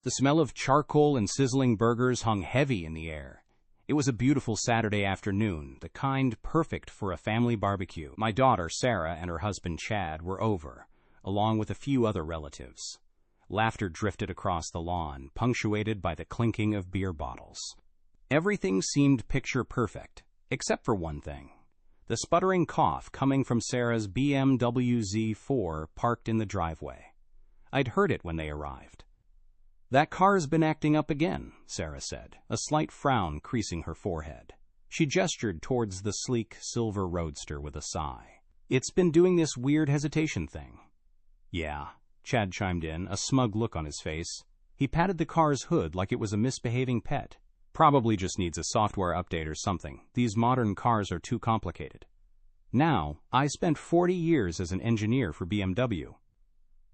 The smell of charcoal and sizzling burgers hung heavy in the air. It was a beautiful Saturday afternoon, the kind perfect for a family barbecue. My daughter, Sarah, and her husband, Chad, were over, along with a few other relatives. Laughter drifted across the lawn, punctuated by the clinking of beer bottles. Everything seemed picture perfect, except for one thing. The sputtering cough coming from Sarah's BMW Z4 parked in the driveway. I'd heard it when they arrived. "That car's been acting up again," Sarah said, a slight frown creasing her forehead. She gestured towards the sleek silver roadster with a sigh. "It's been doing this weird hesitation thing." "Yeah," Chad chimed in, a smug look on his face. He patted the car's hood like it was a misbehaving pet. "Probably just needs a software update or something. These modern cars are too complicated." Now, I spent 40 years as an engineer for BMW.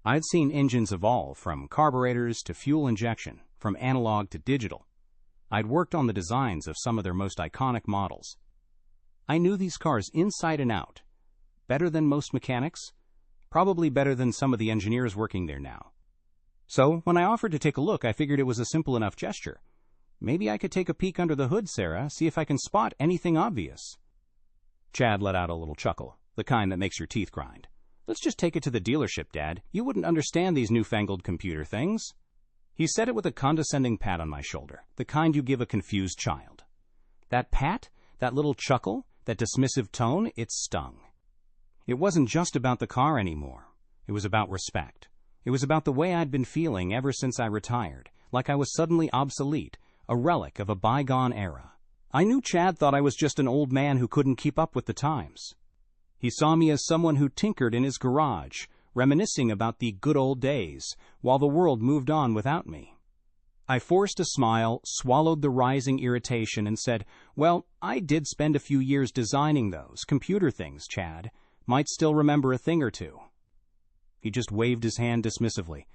I'd seen engines evolve from carburetors to fuel injection, from analog to digital. I'd worked on the designs of some of their most iconic models. I knew these cars inside and out. Better than most mechanics, probably better than some of the engineers working there now. So, when I offered to take a look, I figured it was a simple enough gesture. "Maybe I could take a peek under the hood, Sarah, see if I can spot anything obvious." Chad let out a little chuckle, the kind that makes your teeth grind. "Let's just take it to the dealership, Dad. You wouldn't understand these newfangled computer things." He said it with a condescending pat on my shoulder, the kind you give a confused child. That pat, that little chuckle, that dismissive tone, it stung. It wasn't just about the car anymore. It was about respect. It was about the way I'd been feeling ever since I retired, like I was suddenly obsolete, a relic of a bygone era. I knew Chad thought I was just an old man who couldn't keep up with the times. He saw me as someone who tinkered in his garage, reminiscing about the good old days, while the world moved on without me. I forced a smile, swallowed the rising irritation, and said, "Well, I did spend a few years designing those computer things, Chad. Might still remember a thing or two." He just waved his hand dismissively.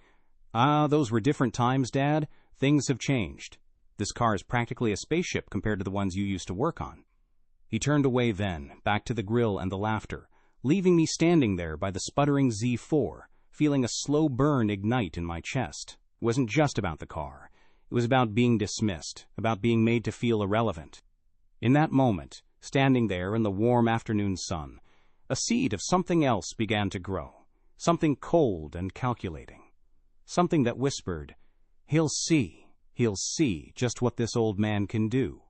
"Those were different times, Dad. Things have changed. This car is practically a spaceship compared to the ones you used to work on." He turned away then, back to the grill and the laughter, leaving me standing there by the sputtering Z4, feeling a slow burn ignite in my chest. It wasn't just about the car. It was about being dismissed, about being made to feel irrelevant. In that moment, standing there in the warm afternoon sun, a seed of something else began to grow, something cold and calculating, something that whispered, he'll see just what this old man can do."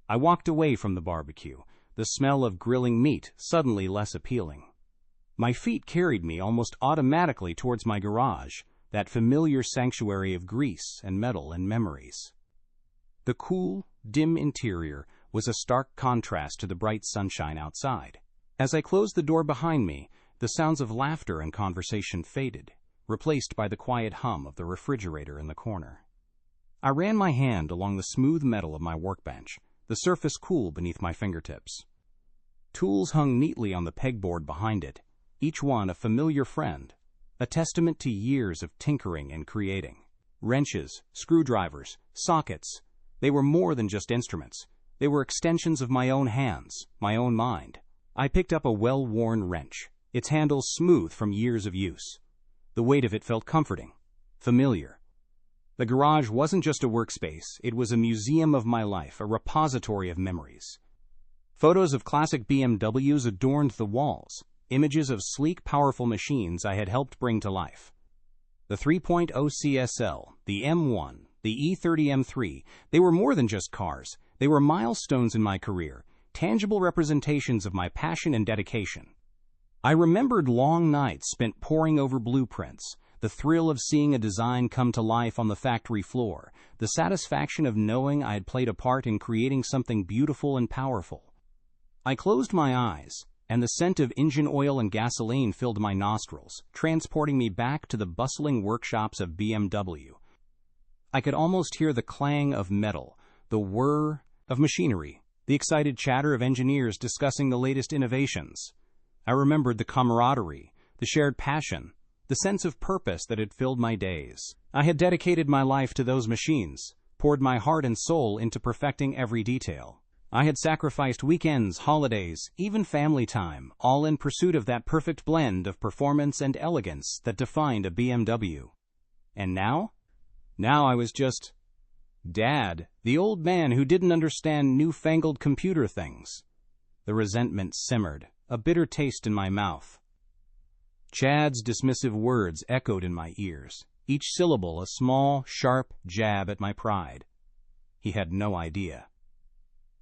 I walked away from the barbecue, the smell of grilling meat suddenly less appealing. My feet carried me almost automatically towards my garage, that familiar sanctuary of grease and metal and memories. The cool, dim interior was a stark contrast to the bright sunshine outside. As I closed the door behind me, the sounds of laughter and conversation faded, replaced by the quiet hum of the refrigerator in the corner. I ran my hand along the smooth metal of my workbench, the surface cool beneath my fingertips. Tools hung neatly on the pegboard behind it, each one a familiar friend, a testament to years of tinkering and creating. Wrenches, screwdrivers, sockets, they were more than just instruments. They were extensions of my own hands, my own mind. I picked up a well-worn wrench, its handle smooth from years of use. The weight of it felt comforting, familiar. The garage wasn't just a workspace, it was a museum of my life, a repository of memories. Photos of classic BMWs adorned the walls, images of sleek, powerful machines I had helped bring to life. The 3.0 CSL, the M1, the E30 M3, they were more than just cars. They were milestones in my career, tangible representations of my passion and dedication. I remembered long nights spent poring over blueprints, the thrill of seeing a design come to life on the factory floor, the satisfaction of knowing I had played a part in creating something beautiful and powerful. I closed my eyes, and the scent of engine oil and gasoline filled my nostrils, transporting me back to the bustling workshops of BMW. I could almost hear the clang of metal, the whir of machinery, the excited chatter of engineers discussing the latest innovations. I remembered the camaraderie, the shared passion, the sense of purpose that had filled my days. I had dedicated my life to those machines, poured my heart and soul into perfecting every detail. I had sacrificed weekends, holidays, even family time, all in pursuit of that perfect blend of performance and elegance that defined a BMW. And now? Now I was just Dad, the old man who didn't understand newfangled computer things. The resentment simmered, a bitter taste in my mouth. Chad's dismissive words echoed in my ears, each syllable a small, sharp jab at my pride. He had no idea.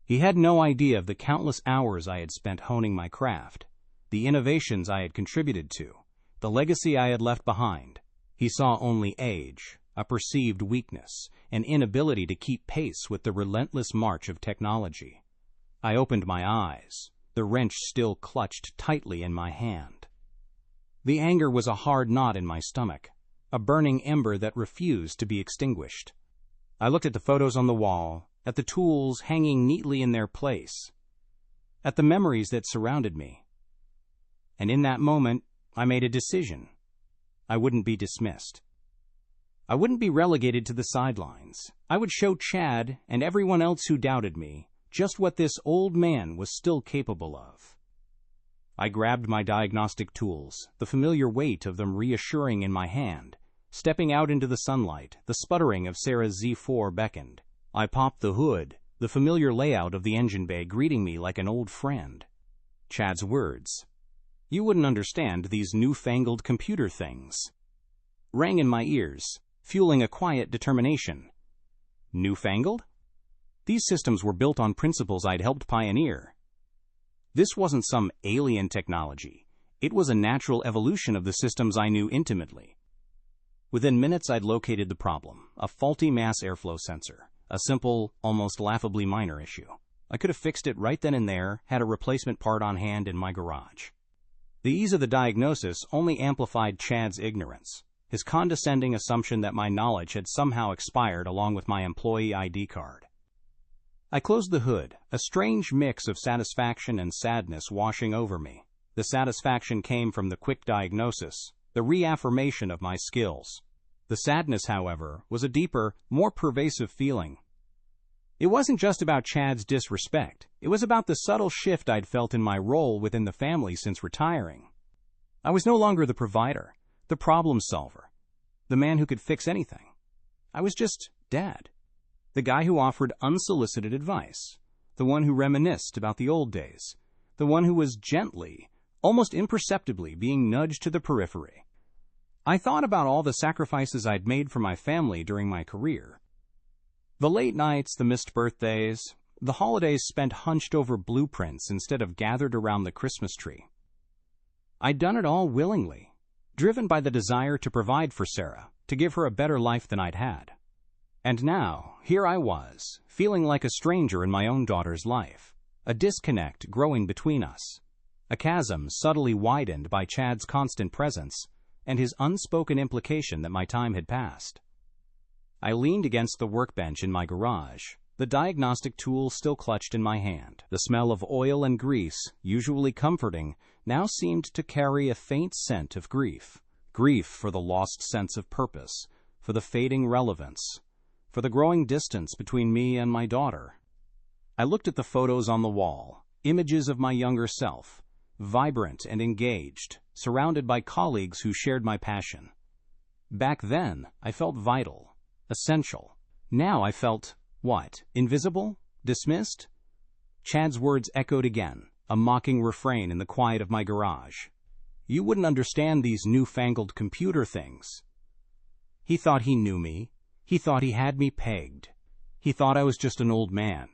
He had no idea of the countless hours I had spent honing my craft, the innovations I had contributed to, the legacy I had left behind. He saw only age, a perceived weakness, an inability to keep pace with the relentless march of technology. I opened my eyes, the wrench still clutched tightly in my hand. The anger was a hard knot in my stomach, a burning ember that refused to be extinguished. I looked at the photos on the wall, at the tools hanging neatly in their place, at the memories that surrounded me. And in that moment, I made a decision. I wouldn't be dismissed. I wouldn't be relegated to the sidelines. I would show Chad and everyone else who doubted me just what this old man was still capable of. I grabbed my diagnostic tools, the familiar weight of them reassuring in my hand. Stepping out into the sunlight, the sputtering of Sarah's Z4 beckoned. I popped the hood, the familiar layout of the engine bay greeting me like an old friend. Chad's words, "You wouldn't understand these newfangled computer things," rang in my ears, fueling a quiet determination. Newfangled? These systems were built on principles I'd helped pioneer. This wasn't some alien technology. It was a natural evolution of the systems I knew intimately. Within minutes, I'd located the problem, a faulty mass airflow sensor, a simple, almost laughably minor issue. I could have fixed it right then and there, had a replacement part on hand in my garage. The ease of the diagnosis only amplified Chad's ignorance, his condescending assumption that my knowledge had somehow expired along with my employee ID card. I closed the hood, a strange mix of satisfaction and sadness washing over me. The satisfaction came from the quick diagnosis, the reaffirmation of my skills. The sadness, however, was a deeper, more pervasive feeling. It wasn't just about Chad's disrespect. It was about the subtle shift I'd felt in my role within the family since retiring. I was no longer the provider, the problem solver, the man who could fix anything. I was just Dad, the guy who offered unsolicited advice, the one who reminisced about the old days, the one who was gently, almost imperceptibly being nudged to the periphery. I thought about all the sacrifices I'd made for my family during my career. The late nights, the missed birthdays, the holidays spent hunched over blueprints instead of gathered around the Christmas tree. I'd done it all willingly, driven by the desire to provide for Sarah, to give her a better life than I'd had. And now, here I was, feeling like a stranger in my own daughter's life, a disconnect growing between us, a chasm subtly widened by Chad's constant presence and his unspoken implication that my time had passed. I leaned against the workbench in my garage, the diagnostic tool still clutched in my hand. The smell of oil and grease, usually comforting, now seemed to carry a faint scent of grief. Grief for the lost sense of purpose, for the fading relevance, for the growing distance between me and my daughter. I looked at the photos on the wall, images of my younger self, vibrant and engaged, surrounded by colleagues who shared my passion. Back then, I felt vital, essential. Now I felt, what, invisible? Dismissed? Chad's words echoed again, a mocking refrain in the quiet of my garage. You wouldn't understand these newfangled computer things. He thought he knew me. He thought he had me pegged. He thought I was just an old man,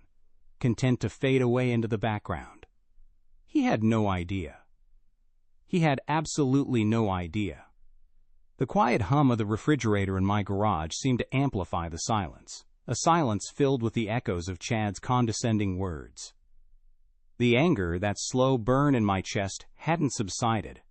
content to fade away into the background. He had no idea. He had absolutely no idea. The quiet hum of the refrigerator in my garage seemed to amplify the silence, a silence filled with the echoes of Chad's condescending words. The anger, that slow burn in my chest, hadn't subsided.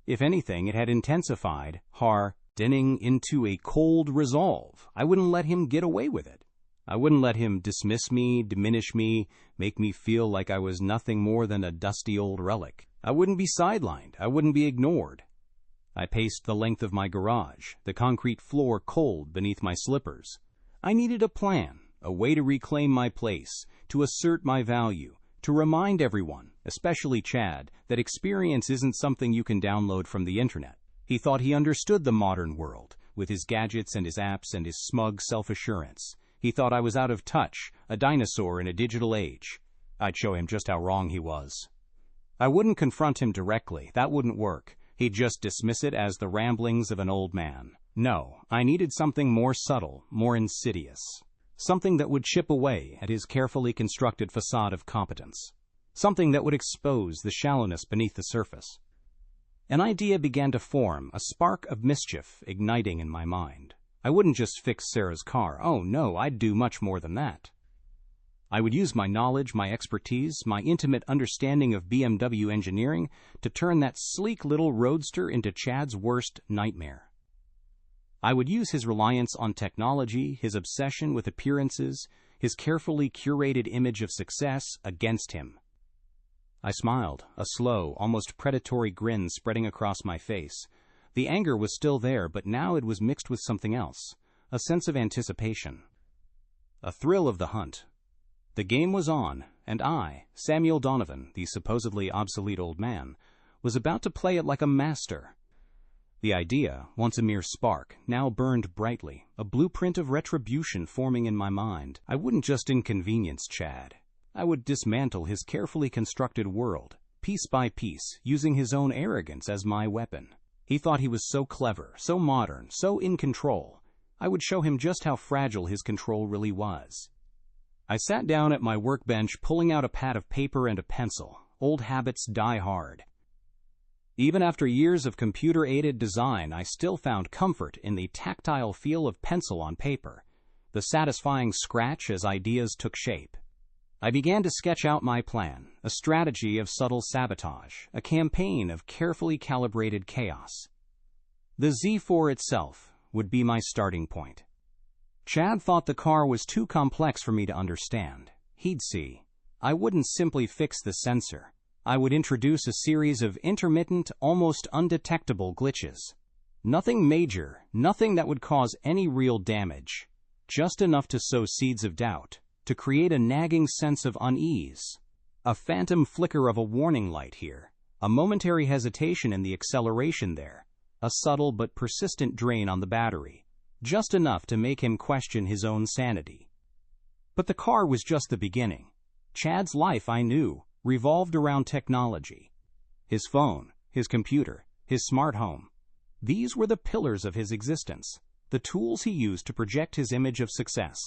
If anything, it had intensified, hardening into a cold resolve. I wouldn't let him get away with it. I wouldn't let him dismiss me, diminish me, make me feel like I was nothing more than a dusty old relic. I wouldn't be sidelined. I wouldn't be ignored. I paced the length of my garage, the concrete floor cold beneath my slippers. I needed a plan, a way to reclaim my place, to assert my value, to remind everyone, especially Chad, that experience isn't something you can download from the internet. He thought he understood the modern world, with his gadgets and his apps and his smug self-assurance. He thought I was out of touch, a dinosaur in a digital age. I'd show him just how wrong he was. I wouldn't confront him directly, that wouldn't work. He'd just dismiss it as the ramblings of an old man. No, I needed something more subtle, more insidious. Something that would chip away at his carefully constructed facade of competence. Something that would expose the shallowness beneath the surface. An idea began to form, a spark of mischief igniting in my mind. I wouldn't just fix Sarah's car. Oh no, I'd do much more than that. I would use my knowledge, my expertise, my intimate understanding of BMW engineering to turn that sleek little roadster into Chad's worst nightmare. I would use his reliance on technology, his obsession with appearances, his carefully curated image of success against him. I smiled, a slow, almost predatory grin spreading across my face. The anger was still there, but now it was mixed with something else, a sense of anticipation. A thrill of the hunt. The game was on, and I, Samuel Donovan, the supposedly obsolete old man, was about to play it like a master. The idea, once a mere spark, now burned brightly, a blueprint of retribution forming in my mind. I wouldn't just inconvenience Chad. I would dismantle his carefully constructed world, piece by piece, using his own arrogance as my weapon. He thought he was so clever, so modern, so in control. I would show him just how fragile his control really was. I sat down at my workbench, pulling out a pad of paper and a pencil. Old habits die hard. Even after years of computer-aided design, I still found comfort in the tactile feel of pencil on paper, the satisfying scratch as ideas took shape. I began to sketch out my plan, a strategy of subtle sabotage, a campaign of carefully calibrated chaos. The Z4 itself would be my starting point. Chad thought the car was too complex for me to understand. He'd see. I wouldn't simply fix the sensor. I would introduce a series of intermittent, almost undetectable glitches. Nothing major, nothing that would cause any real damage. Just enough to sow seeds of doubt, to create a nagging sense of unease. A phantom flicker of a warning light here, a momentary hesitation in the acceleration there, a subtle but persistent drain on the battery. Just enough to make him question his own sanity. But the car was just the beginning. Chad's life, I knew, revolved around technology. His phone, his computer, his smart home. These were the pillars of his existence, the tools he used to project his image of success.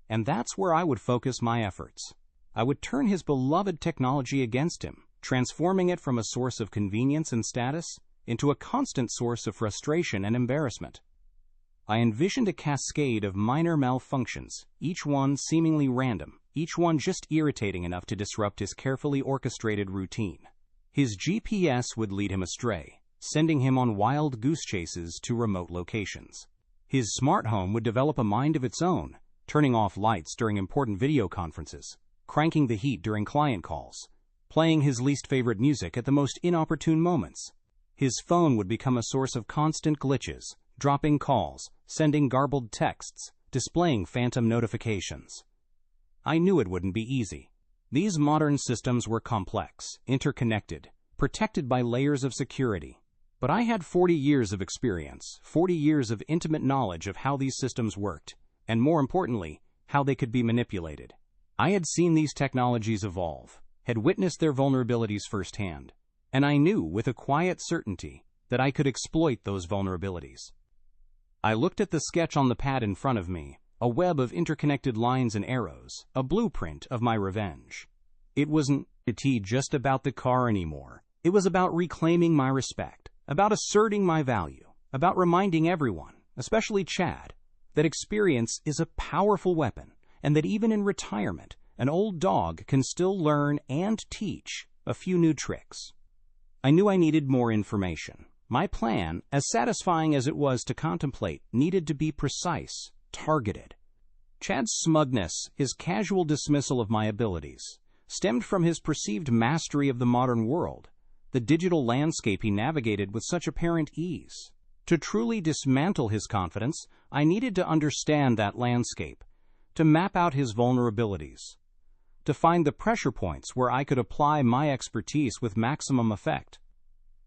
And that's where I would focus my efforts. I would turn his beloved technology against him, transforming it from a source of convenience and status into a constant source of frustration and embarrassment. I envisioned a cascade of minor malfunctions, each one seemingly random, each one just irritating enough to disrupt his carefully orchestrated routine. His GPS would lead him astray, sending him on wild goose chases to remote locations. His smart home would develop a mind of its own, turning off lights during important video conferences, cranking the heat during client calls, playing his least favorite music at the most inopportune moments. His phone would become a source of constant glitches, dropping calls, sending garbled texts, displaying phantom notifications. I knew it wouldn't be easy. These modern systems were complex, interconnected, protected by layers of security. But I had 40 years of experience, 40 years of intimate knowledge of how these systems worked, and more importantly, how they could be manipulated. I had seen these technologies evolve, had witnessed their vulnerabilities firsthand, and I knew with a quiet certainty that I could exploit those vulnerabilities. I looked at the sketch on the pad in front of me, a web of interconnected lines and arrows, a blueprint of my revenge. It wasn't just about the car anymore. It was about reclaiming my respect, about asserting my value, about reminding everyone, especially Chad, that experience is a powerful weapon, and that even in retirement, an old dog can still learn and teach a few new tricks. I knew I needed more information. My plan, as satisfying as it was to contemplate, needed to be precise, targeted. Chad's smugness, his casual dismissal of my abilities, stemmed from his perceived mastery of the modern world, the digital landscape he navigated with such apparent ease. To truly dismantle his confidence, I needed to understand that landscape, to map out his vulnerabilities, to find the pressure points where I could apply my expertise with maximum effect.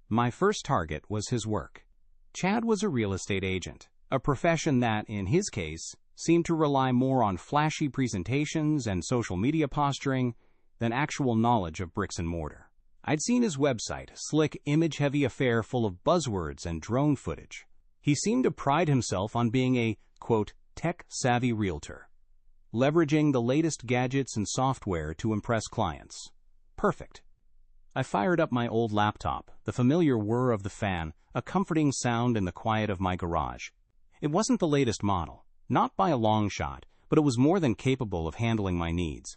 My first target was his work. Chad was a real estate agent, a profession that, in his case, seemed to rely more on flashy presentations and social media posturing than actual knowledge of bricks and mortar. I'd seen his website, slick, image-heavy affair full of buzzwords and drone footage. He seemed to pride himself on being a, quote, tech-savvy realtor, leveraging the latest gadgets and software to impress clients. Perfect. I fired up my old laptop, the familiar whir of the fan, a comforting sound in the quiet of my garage. It wasn't the latest model, not by a long shot, but it was more than capable of handling my needs.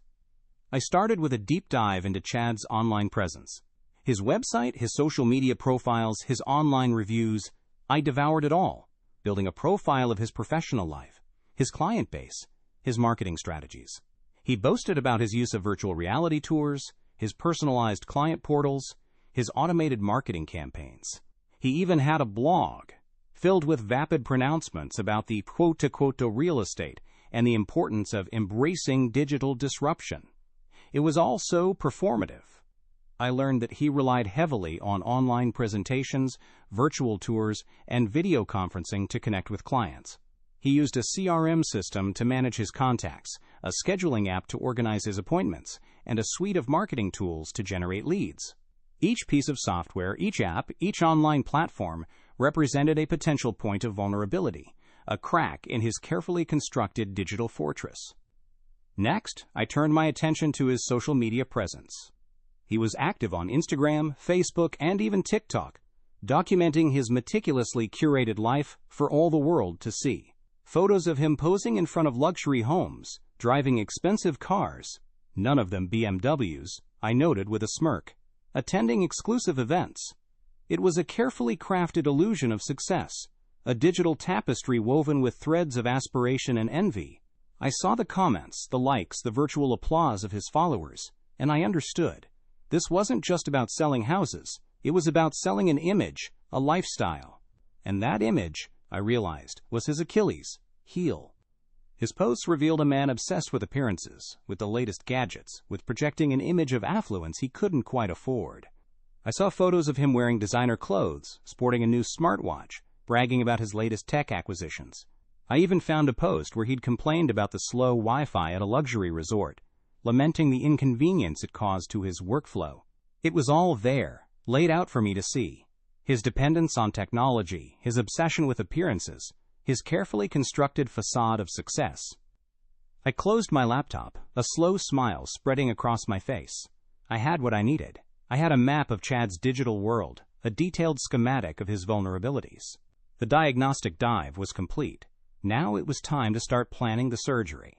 I started with a deep dive into Chad's online presence. His website, his social media profiles, his online reviews. I devoured it all, building a profile of his professional life, his client base, his marketing strategies. He boasted about his use of virtual reality tours, his personalized client portals, his automated marketing campaigns. He even had a blog filled with vapid pronouncements about the quote-to-quote real estate and the importance of embracing digital disruption. It was all so performative. I learned that he relied heavily on online presentations, virtual tours, and video conferencing to connect with clients. He used a CRM system to manage his contacts, a scheduling app to organize his appointments, and a suite of marketing tools to generate leads. Each piece of software, each app, each online platform represented a potential point of vulnerability, a crack in his carefully constructed digital fortress. Next, I turned my attention to his social media presence. He was active on Instagram, Facebook, and even TikTok, documenting his meticulously curated life for all the world to see. Photos of him posing in front of luxury homes, driving expensive cars, none of them BMWs, I noted with a smirk, attending exclusive events. It was a carefully crafted illusion of success, a digital tapestry woven with threads of aspiration and envy. I saw the comments, the likes, the virtual applause of his followers, and I understood. This wasn't just about selling houses. It was about selling an image, a lifestyle. And that image, I realized, was his Achilles heel. His posts revealed a man obsessed with appearances, with the latest gadgets, with projecting an image of affluence he couldn't quite afford. I saw photos of him wearing designer clothes, sporting a new smartwatch, bragging about his latest tech acquisitions. I even found a post where he'd complained about the slow Wi-Fi at a luxury resort, lamenting the inconvenience it caused to his workflow. It was all there, laid out for me to see. His dependence on technology, his obsession with appearances, his carefully constructed facade of success. I closed my laptop, a slow smile spreading across my face. I had what I needed. I had a map of Chad's digital world, a detailed schematic of his vulnerabilities. The diagnostic dive was complete. Now it was time to start planning the surgery.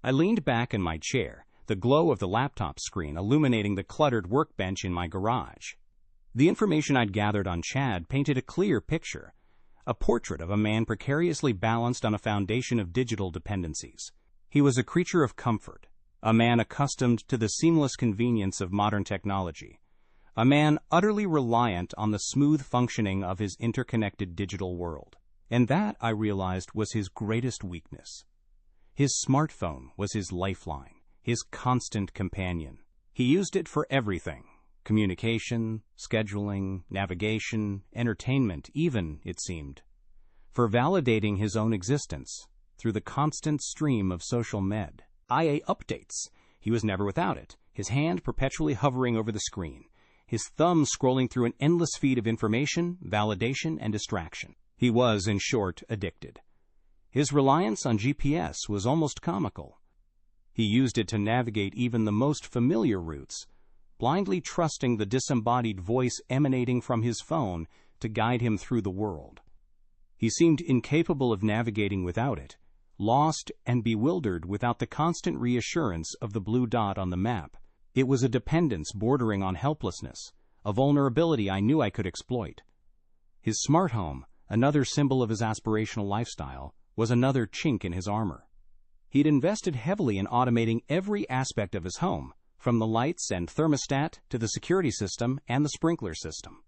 I leaned back in my chair, the glow of the laptop screen illuminating the cluttered workbench in my garage. The information I'd gathered on Chad painted a clear picture, a portrait of a man precariously balanced on a foundation of digital dependencies. He was a creature of comfort, a man accustomed to the seamless convenience of modern technology, a man utterly reliant on the smooth functioning of his interconnected digital world. And that, I realized, was his greatest weakness. His smartphone was his lifeline, his constant companion. He used it for everything: communication, scheduling, navigation, entertainment, even, it seemed, for validating his own existence through the constant stream of social IA updates. He was never without it, his hand perpetually hovering over the screen, his thumb scrolling through an endless feed of information, validation, and distraction. He was, in short, addicted. His reliance on GPS was almost comical. He used it to navigate even the most familiar routes, blindly trusting the disembodied voice emanating from his phone to guide him through the world. He seemed incapable of navigating without it, lost and bewildered without the constant reassurance of the blue dot on the map. It was a dependence bordering on helplessness, a vulnerability I knew I could exploit. His smart home, another symbol of his aspirational lifestyle, was another chink in his armor. He'd invested heavily in automating every aspect of his home, from the lights and thermostat to the security system and the sprinkler system.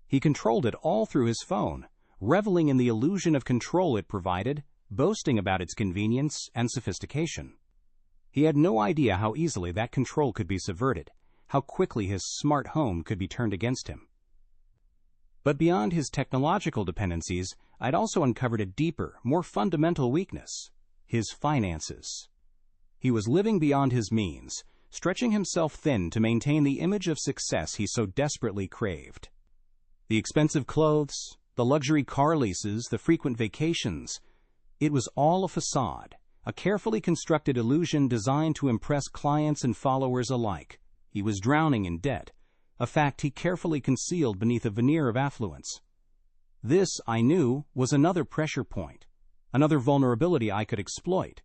He controlled it all through his phone, reveling in the illusion of control it provided, boasting about its convenience and sophistication. He had no idea how easily that control could be subverted, how quickly his smart home could be turned against him. But beyond his technological dependencies, I'd also uncovered a deeper, more fundamental weakness: his finances. He was living beyond his means, stretching himself thin to maintain the image of success he so desperately craved. The expensive clothes, the luxury car leases, the frequent vacations, it was all a facade, a carefully constructed illusion designed to impress clients and followers alike. He was drowning in debt, a fact he carefully concealed beneath a veneer of affluence. This, I knew, was another pressure point, another vulnerability I could exploit.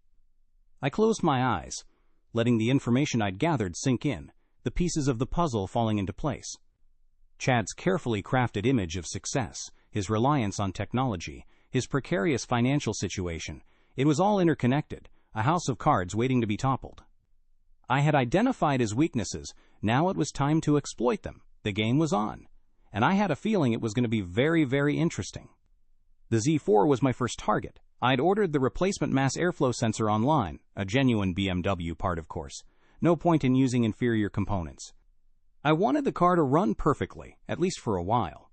I closed my eyes, letting the information I'd gathered sink in, the pieces of the puzzle falling into place. Chad's carefully crafted image of success, his reliance on technology, his precarious financial situation, it was all interconnected, a house of cards waiting to be toppled. I had identified his weaknesses, now it was time to exploit them. The game was on, and I had a feeling it was going to be very, very interesting. The Z4 was my first target. I'd ordered the replacement mass airflow sensor online, a genuine BMW part, of course. No point in using inferior components. I wanted the car to run perfectly, at least for a while.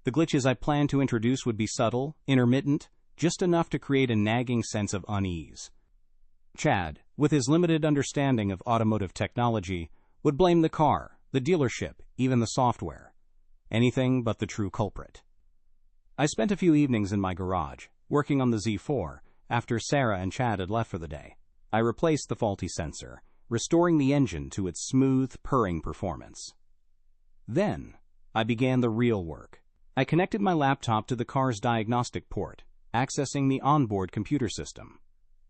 The glitches I planned to introduce would be subtle, intermittent, just enough to create a nagging sense of unease. Chad, with his limited understanding of automotive technology, would blame the car, the dealership, even the software. Anything but the true culprit. I spent a few evenings in my garage, working on the Z4, after Sarah and Chad had left for the day. I replaced the faulty sensor, restoring the engine to its smooth, purring performance. Then, I began the real work. I connected my laptop to the car's diagnostic port, accessing the onboard computer system.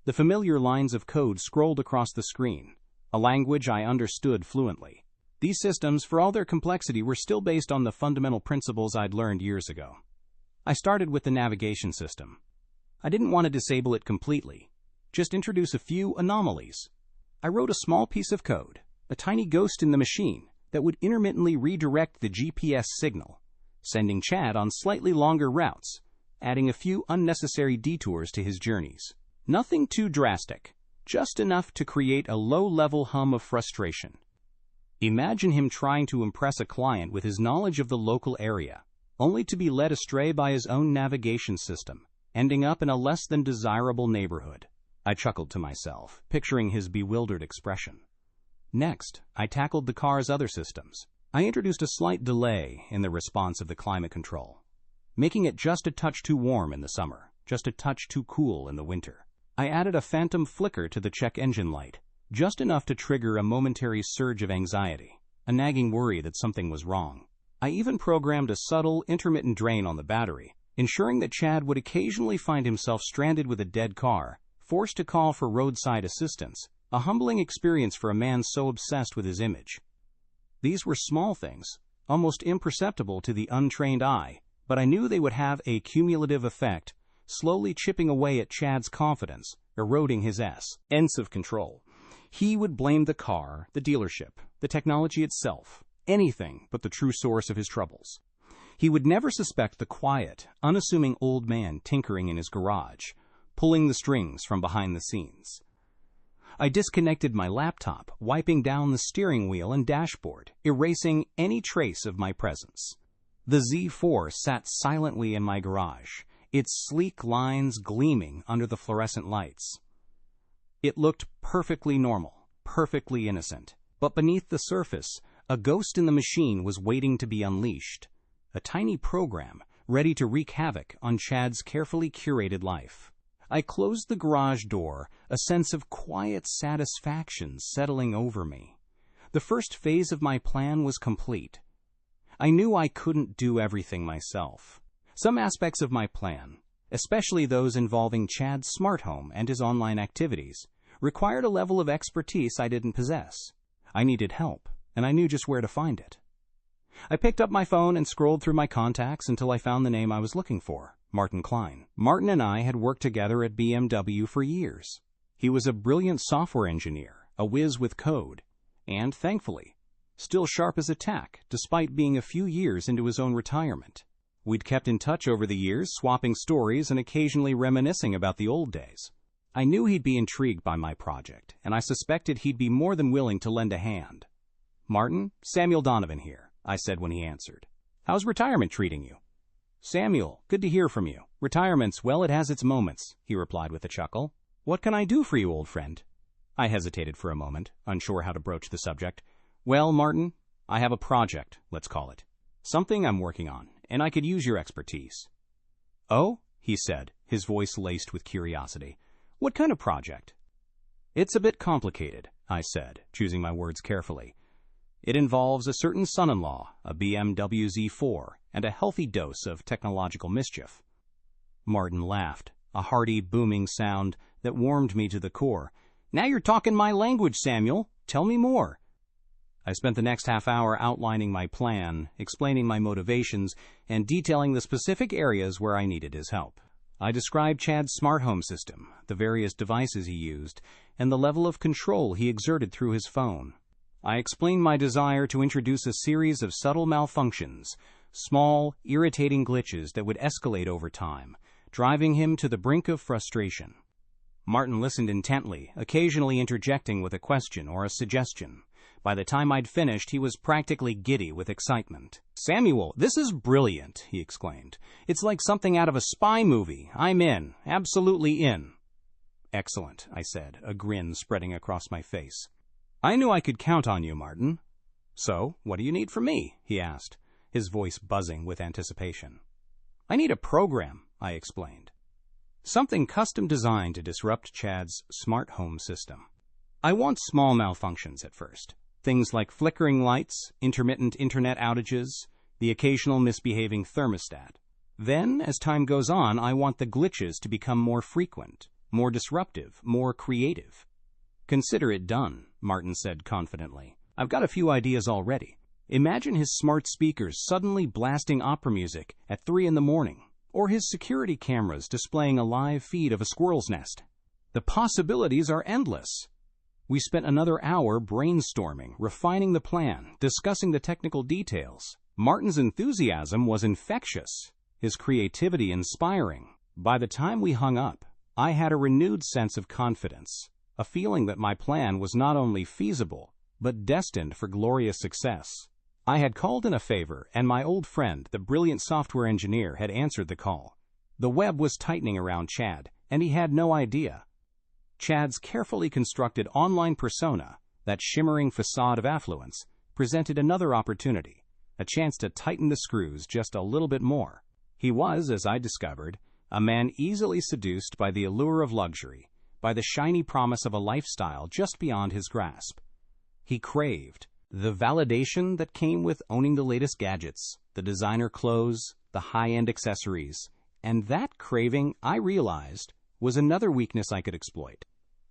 The familiar lines of code scrolled across the screen, a language I understood fluently. These systems, for all their complexity, were still based on the fundamental principles I'd learned years ago. I started with the navigation system. I didn't want to disable it completely, just introduce a few anomalies. I wrote a small piece of code, a tiny ghost in the machine, that would intermittently redirect the GPS signal, sending Chad on slightly longer routes, adding a few unnecessary detours to his journeys. Nothing too drastic, just enough to create a low-level hum of frustration. Imagine him trying to impress a client with his knowledge of the local area, only to be led astray by his own navigation system, ending up in a less than desirable neighborhood. I chuckled to myself, picturing his bewildered expression. Next, I tackled the car's other systems. I introduced a slight delay in the response of the climate control, making it just a touch too warm in the summer, just a touch too cool in the winter. I added a phantom flicker to the check engine light, just enough to trigger a momentary surge of anxiety, a nagging worry that something was wrong. I even programmed a subtle, intermittent drain on the battery, ensuring that Chad would occasionally find himself stranded with a dead car, forced to call for roadside assistance, a humbling experience for a man so obsessed with his image. These were small things, almost imperceptible to the untrained eye, but I knew they would have a cumulative effect, slowly chipping away at Chad's confidence, eroding his sense of control. He would blame the car, the dealership, the technology itself, anything but the true source of his troubles. He would never suspect the quiet, unassuming old man tinkering in his garage, pulling the strings from behind the scenes. I disconnected my laptop, wiping down the steering wheel and dashboard, erasing any trace of my presence. The Z4 sat silently in my garage, its sleek lines gleaming under the fluorescent lights. It looked perfectly normal, perfectly innocent, but beneath the surface, a ghost in the machine was waiting to be unleashed, a tiny program ready to wreak havoc on Chad's carefully curated life. I closed the garage door, a sense of quiet satisfaction settling over me. The first phase of my plan was complete. I knew I couldn't do everything myself. Some aspects of my plan, especially those involving Chad's smart home and his online activities, required a level of expertise I didn't possess. I needed help, and I knew just where to find it. I picked up my phone and scrolled through my contacts until I found the name I was looking for, Martin Klein. Martin and I had worked together at BMW for years. He was a brilliant software engineer, a whiz with code, and, thankfully, still sharp as a tack, despite being a few years into his own retirement. We'd kept in touch over the years, swapping stories and occasionally reminiscing about the old days. I knew he'd be intrigued by my project, and I suspected he'd be more than willing to lend a hand. "Martin, Samuel Donovan here," I said when he answered. How's retirement treating you? Samuel, good to hear from you. Retirement's, well, it has its moments, he replied with a chuckle. What can I do for you, old friend? I hesitated for a moment, unsure how to broach the subject. Well, Martin, I have a project, let's call it. Something I'm working on, and I could use your expertise. Oh, he said, his voice laced with curiosity. What kind of project? It's a bit complicated, I said, choosing my words carefully. It involves a certain son-in-law, a BMW Z4, and a healthy dose of technological mischief. Martin laughed, a hearty, booming sound that warmed me to the core. Now you're talking my language, Samuel. Tell me more. I spent the next half hour outlining my plan, explaining my motivations, and detailing the specific areas where I needed his help. I described Chad's smart home system, the various devices he used, and the level of control he exerted through his phone. I explained my desire to introduce a series of subtle malfunctions, small, irritating glitches that would escalate over time, driving him to the brink of frustration. Martin listened intently, occasionally interjecting with a question or a suggestion. By the time I'd finished, he was practically giddy with excitement. Samuel, this is brilliant, he exclaimed. It's like something out of a spy movie. I'm in, absolutely in. Excellent, I said, a grin spreading across my face. I knew I could count on you, Martin. So, what do you need from me? He asked, his voice buzzing with anticipation. I need a program, I explained. Something custom designed to disrupt Chad's smart home system. I want small malfunctions at first. Things like flickering lights, intermittent internet outages, the occasional misbehaving thermostat. Then, as time goes on, I want the glitches to become more frequent, more disruptive, more creative. Consider it done, Martin said confidently. I've got a few ideas already. Imagine his smart speakers suddenly blasting opera music at 3 a.m, or his security cameras displaying a live feed of a squirrel's nest. The possibilities are endless. We spent another hour brainstorming, refining the plan, discussing the technical details. Martin's enthusiasm was infectious, his creativity inspiring. By the time we hung up, I had a renewed sense of confidence, a feeling that my plan was not only feasible, but destined for glorious success. I had called in a favor, and my old friend, the brilliant software engineer, had answered the call. The web was tightening around Chad, and he had no idea. Chad's carefully constructed online persona, that shimmering facade of affluence, presented another opportunity, a chance to tighten the screws just a little bit more. He was, as I discovered, a man easily seduced by the allure of luxury, by the shiny promise of a lifestyle just beyond his grasp. He craved the validation that came with owning the latest gadgets, the designer clothes, the high-end accessories, and that craving, I realized, was another weakness I could exploit.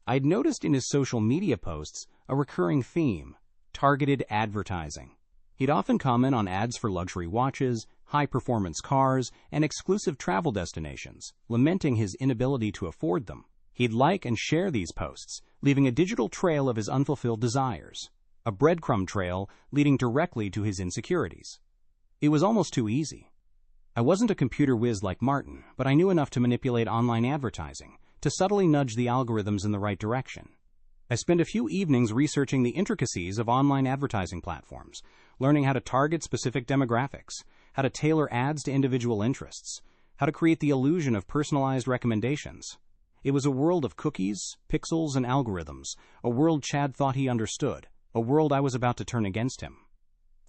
I'd noticed in his social media posts a recurring theme, targeted advertising. He'd often comment on ads for luxury watches, high-performance cars, and exclusive travel destinations, lamenting his inability to afford them. He'd like and share these posts, leaving a digital trail of his unfulfilled desires, a breadcrumb trail leading directly to his insecurities. It was almost too easy. I wasn't a computer whiz like Martin, but I knew enough to manipulate online advertising, to subtly nudge the algorithms in the right direction. I spent a few evenings researching the intricacies of online advertising platforms, learning how to target specific demographics, how to tailor ads to individual interests, how to create the illusion of personalized recommendations. It was a world of cookies, pixels, and algorithms, a world Chad thought he understood, a world I was about to turn against him.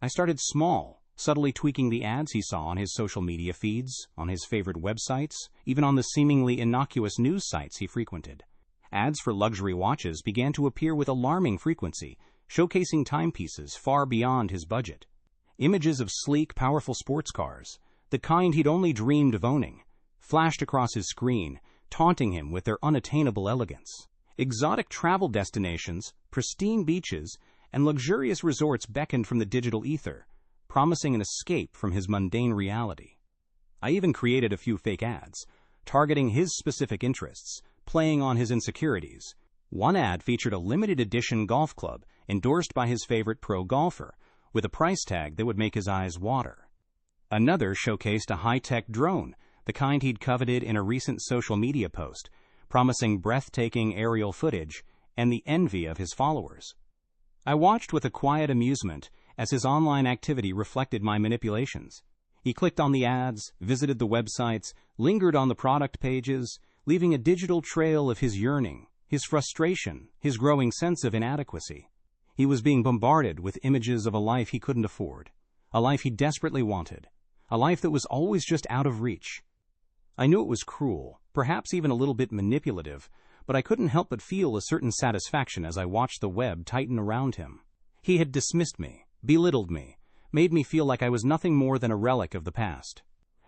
I started small, subtly tweaking the ads he saw on his social media feeds, on his favorite websites, even on the seemingly innocuous news sites he frequented. Ads for luxury watches began to appear with alarming frequency, showcasing timepieces far beyond his budget. Images of sleek, powerful sports cars, the kind he'd only dreamed of owning, flashed across his screen, taunting him with their unattainable elegance. Exotic travel destinations, pristine beaches, and luxurious resorts beckoned from the digital ether, promising an escape from his mundane reality. I even created a few fake ads, targeting his specific interests, playing on his insecurities. One ad featured a limited edition golf club endorsed by his favorite pro golfer, with a price tag that would make his eyes water. Another showcased a high-tech drone, the kind he'd coveted in a recent social media post, promising breathtaking aerial footage and the envy of his followers. I watched with a quiet amusement as his online activity reflected my manipulations. He clicked on the ads, visited the websites, lingered on the product pages, leaving a digital trail of his yearning, his frustration, his growing sense of inadequacy. He was being bombarded with images of a life he couldn't afford, a life he desperately wanted, a life that was always just out of reach. I knew it was cruel, perhaps even a little bit manipulative, but I couldn't help but feel a certain satisfaction as I watched the web tighten around him. He had dismissed me, belittled me, made me feel like I was nothing more than a relic of the past.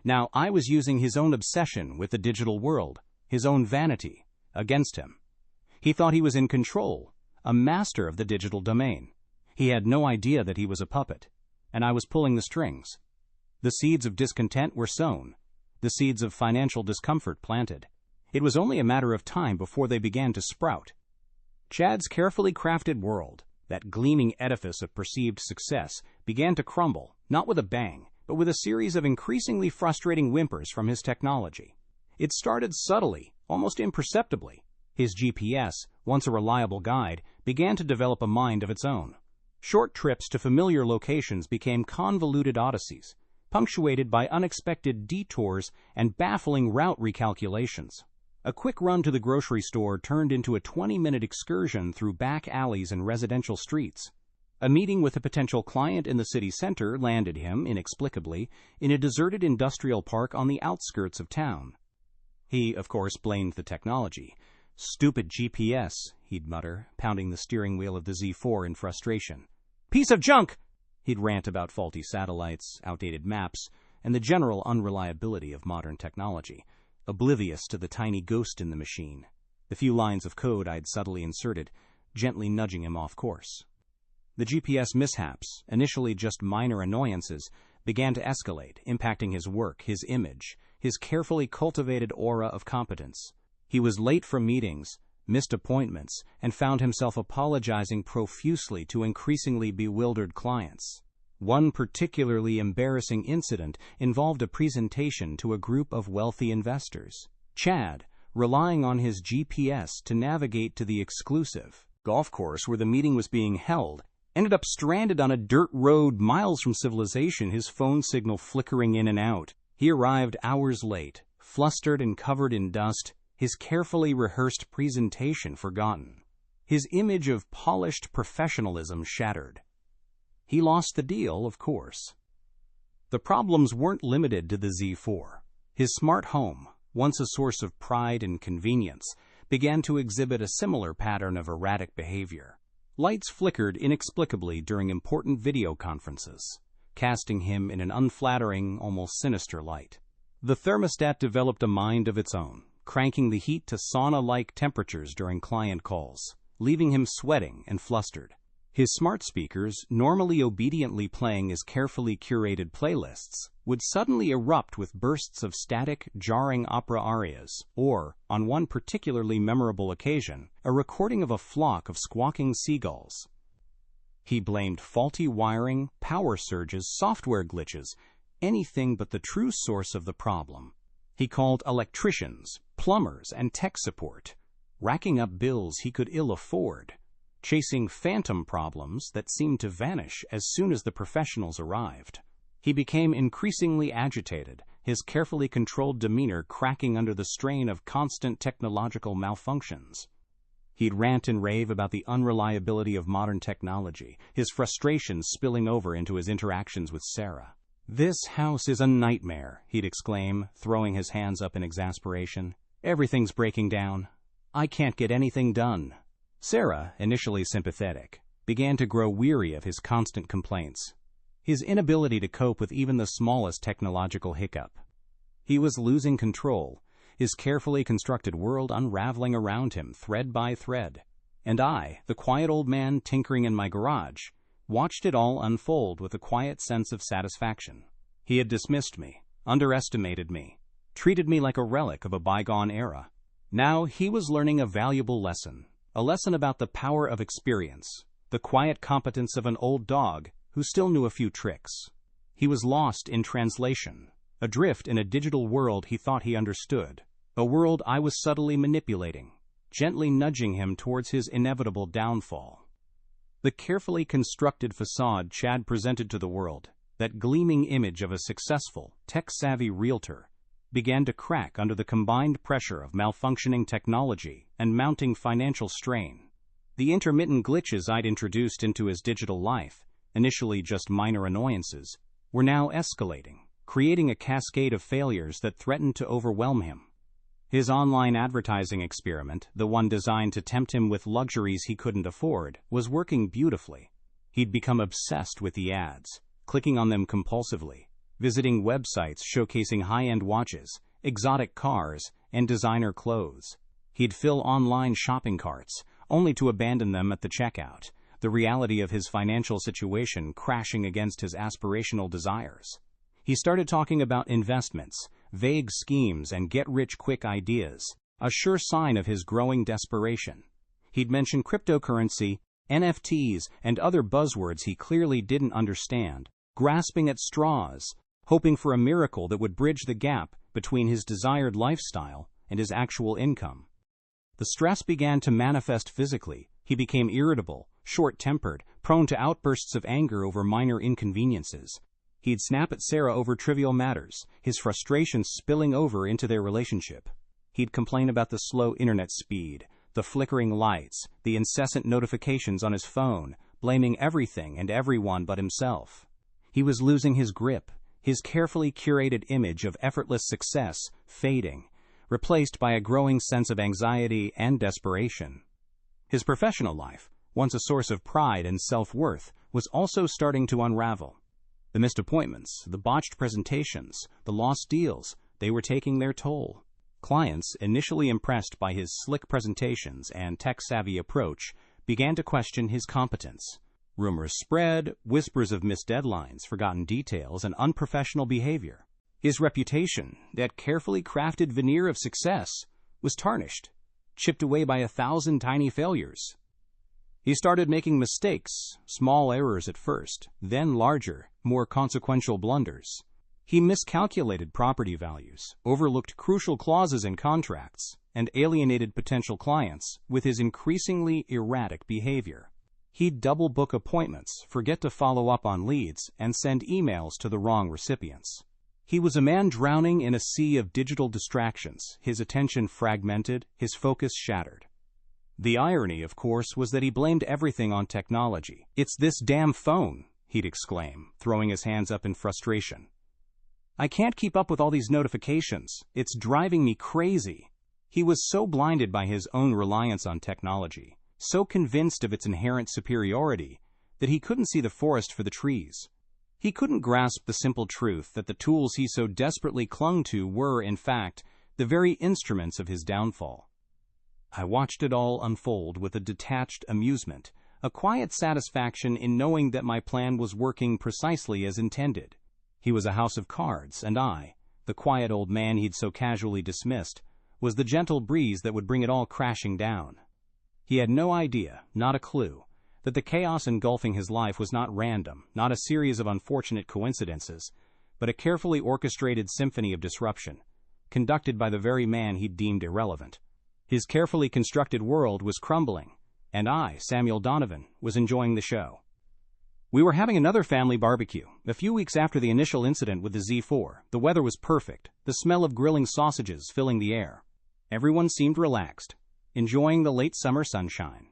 Now I was using his own obsession with the digital world, his own vanity, against him. He thought he was in control, a master of the digital domain. He had no idea that he was a puppet, and I was pulling the strings. The seeds of discontent were sown, the seeds of financial discomfort planted. It was only a matter of time before they began to sprout. Chad's carefully crafted world, that gleaming edifice of perceived success, began to crumble, not with a bang, but with a series of increasingly frustrating whimpers from his technology. It started subtly, almost imperceptibly. His GPS, once a reliable guide, began to develop a mind of its own. Short trips to familiar locations became convoluted odysseys, punctuated by unexpected detours and baffling route recalculations. A quick run to the grocery store turned into a 20-minute excursion through back alleys and residential streets. A meeting with a potential client in the city center landed him, inexplicably, in a deserted industrial park on the outskirts of town. He, of course, blamed the technology. "Stupid GPS," he'd mutter, pounding the steering wheel of the Z4 in frustration. "Piece of junk!" He'd rant about faulty satellites, outdated maps, and the general unreliability of modern technology, oblivious to the tiny ghost in the machine, the few lines of code I'd subtly inserted, gently nudging him off course. The GPS mishaps, initially just minor annoyances, began to escalate, impacting his work, his image, his carefully cultivated aura of competence. He was late for meetings, missed appointments, and found himself apologizing profusely to increasingly bewildered clients. One particularly embarrassing incident involved a presentation to a group of wealthy investors. Chad, relying on his GPS to navigate to the exclusive golf course where the meeting was being held, ended up stranded on a dirt road miles from civilization, his phone signal flickering in and out. He arrived hours late, flustered and covered in dust, his carefully rehearsed presentation forgotten, his image of polished professionalism shattered. He lost the deal, of course. The problems weren't limited to the Z4. His smart home, once a source of pride and convenience, began to exhibit a similar pattern of erratic behavior. Lights flickered inexplicably during important video conferences, casting him in an unflattering, almost sinister light. The thermostat developed a mind of its own, cranking the heat to sauna-like temperatures during client calls, leaving him sweating and flustered. His smart speakers, normally obediently playing his carefully curated playlists, would suddenly erupt with bursts of static, jarring opera arias, or, on one particularly memorable occasion, a recording of a flock of squawking seagulls. He blamed faulty wiring, power surges, software glitches, anything but the true source of the problem. He called electricians, plumbers, and tech support, racking up bills he could ill afford, chasing phantom problems that seemed to vanish as soon as the professionals arrived. He became increasingly agitated, his carefully controlled demeanor cracking under the strain of constant technological malfunctions. He'd rant and rave about the unreliability of modern technology, his frustrations spilling over into his interactions with Sarah. "This house is a nightmare," he'd exclaim, throwing his hands up in exasperation. "Everything's breaking down. I can't get anything done." Sarah, initially sympathetic, began to grow weary of his constant complaints, his inability to cope with even the smallest technological hiccup. He was losing control, his carefully constructed world unraveling around him thread by thread. And I, the quiet old man tinkering in my garage, watched it all unfold with a quiet sense of satisfaction. He had dismissed me, underestimated me, treated me like a relic of a bygone era. Now he was learning a valuable lesson. A lesson about the power of experience, the quiet competence of an old dog who still knew a few tricks. He was lost in translation, adrift in a digital world he thought he understood, a world I was subtly manipulating, gently nudging him towards his inevitable downfall. The carefully constructed facade Chad presented to the world, that gleaming image of a successful, tech-savvy realtor, began to crack under the combined pressure of malfunctioning technology and mounting financial strain. The intermittent glitches I'd introduced into his digital life, initially just minor annoyances, were now escalating, creating a cascade of failures that threatened to overwhelm him. His online advertising experiment, the one designed to tempt him with luxuries he couldn't afford, was working beautifully. He'd become obsessed with the ads, clicking on them compulsively, visiting websites showcasing high-end watches, exotic cars, and designer clothes. He'd fill online shopping carts, only to abandon them at the checkout, the reality of his financial situation crashing against his aspirational desires. He started talking about investments, vague schemes, and get-rich-quick ideas, a sure sign of his growing desperation. He'd mention cryptocurrency, NFTs, and other buzzwords he clearly didn't understand, grasping at straws, hoping for a miracle that would bridge the gap between his desired lifestyle and his actual income. The stress began to manifest physically. He became irritable, short-tempered, prone to outbursts of anger over minor inconveniences. He'd snap at Sarah over trivial matters, his frustrations spilling over into their relationship. He'd complain about the slow internet speed, the flickering lights, the incessant notifications on his phone, blaming everything and everyone but himself. He was losing his grip, his carefully curated image of effortless success fading, replaced by a growing sense of anxiety and desperation. His professional life, once a source of pride and self-worth, was also starting to unravel. The missed appointments, the botched presentations, the lost deals, they were taking their toll. Clients, initially impressed by his slick presentations and tech-savvy approach, began to question his competence. Rumors spread, whispers of missed deadlines, forgotten details, and unprofessional behavior. His reputation, that carefully crafted veneer of success, was tarnished, chipped away by 1,000 tiny failures. He started making mistakes, small errors at first, then larger, more consequential blunders. He miscalculated property values, overlooked crucial clauses in contracts, and alienated potential clients with his increasingly erratic behavior. He'd double book appointments, forget to follow up on leads, and send emails to the wrong recipients. He was a man drowning in a sea of digital distractions, his attention fragmented, his focus shattered. The irony, of course, was that he blamed everything on technology. "It's this damn phone," he'd exclaim, throwing his hands up in frustration. "I can't keep up with all these notifications. It's driving me crazy." He was so blinded by his own reliance on technology, so convinced of its inherent superiority, that he couldn't see the forest for the trees. He couldn't grasp the simple truth that the tools he so desperately clung to were, in fact, the very instruments of his downfall. I watched it all unfold with a detached amusement, a quiet satisfaction in knowing that my plan was working precisely as intended. He was a house of cards, and I, the quiet old man he'd so casually dismissed, was the gentle breeze that would bring it all crashing down. He had no idea, not a clue, that the chaos engulfing his life was not random, not a series of unfortunate coincidences, but a carefully orchestrated symphony of disruption, conducted by the very man he'd deemed irrelevant. His carefully constructed world was crumbling, and I, Samuel Donovan, was enjoying the show. We were having another family barbecue, a few weeks after the initial incident with the Z4. The weather was perfect, the smell of grilling sausages filling the air. Everyone seemed relaxed, enjoying the late summer sunshine.